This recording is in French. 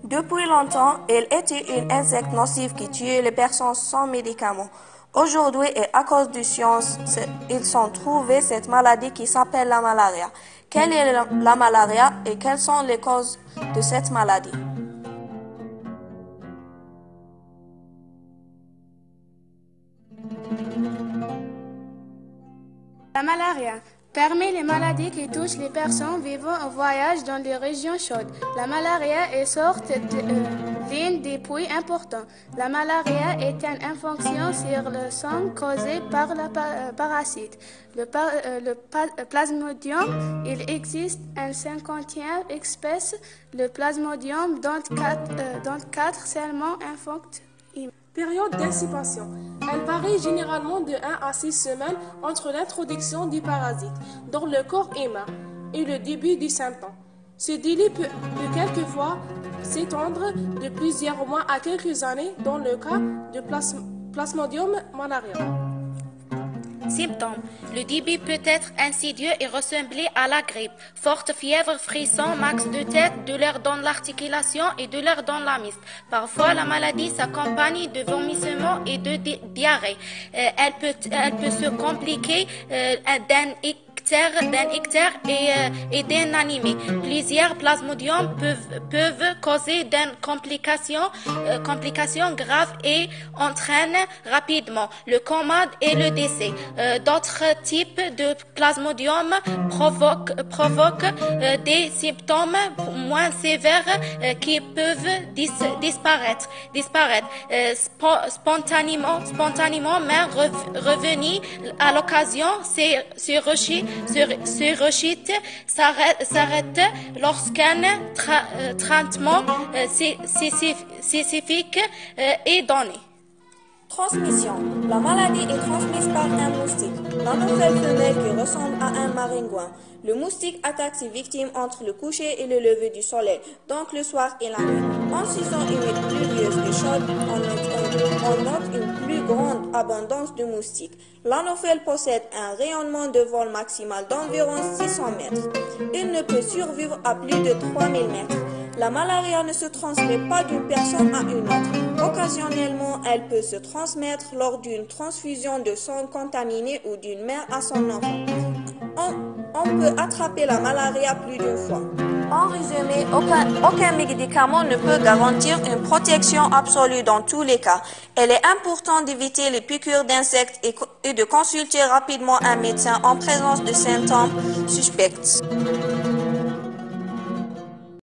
Depuis longtemps, il était un insecte nocif qui tuait les personnes sans médicaments. Aujourd'hui, et à cause de science, ils ont trouvé cette maladie qui s'appelle la malaria. Quelle est la malaria et quelles sont les causes de cette maladie? La malaria. Parmi les maladies qui touchent les personnes vivant en voyage dans les régions chaudes, la malaria est sorte l'un des points importants. La malaria est une infection sur le sang causée par le parasite. Le plasmodium, il existe une cinquantaine d'espèces. Le plasmodium dont 4 seulement infectent. Période d'incubation. Elle varie généralement de 1 à 6 semaines entre l'introduction du parasite dans le corps humain et le début du symptôme. Ce délai peut quelquefois s'étendre de plusieurs mois à quelques années dans le cas de Plasmodium malariae. Symptômes. Le début peut être insidieux et ressembler à la grippe. Forte fièvre, frisson, max de tête, douleur dans l'articulation et douleur dans la myste. Parfois, la maladie s'accompagne de vomissements et de diarrhée. Elle peut se compliquer d'un ictère et d'un anémie. Plusieurs plasmodiums peuvent causer des complications graves et entraînent rapidement le coma et le décès. D'autres types de plasmodium provoquent des symptômes moins sévères qui peuvent disparaître spontanément, mais revenir à l'occasion. Ce rechute s'arrête lorsqu'un traitement spécifique est donné. Transmission. La maladie est transmise par un moustique, l'anophèle femelle qui ressemble à un maringouin. Le moustique attaque ses victimes entre le coucher et le lever du soleil, donc le soir et la nuit. En saison humide, pluvieuse et chaude, on note une plus grande abondance de moustiques. L'anophèle possède un rayonnement de vol maximal d'environ 600 mètres. Il ne peut survivre à plus de 3000 mètres. La malaria ne se transmet pas d'une personne à une autre. Occasionnellement, elle peut se transmettre lors d'une transfusion de sang contaminé ou d'une mère à son enfant. On peut attraper la malaria plus d'une fois. En résumé, aucun médicament ne peut garantir une protection absolue dans tous les cas. Il est important d'éviter les piqûres d'insectes et de consulter rapidement un médecin en présence de symptômes suspects.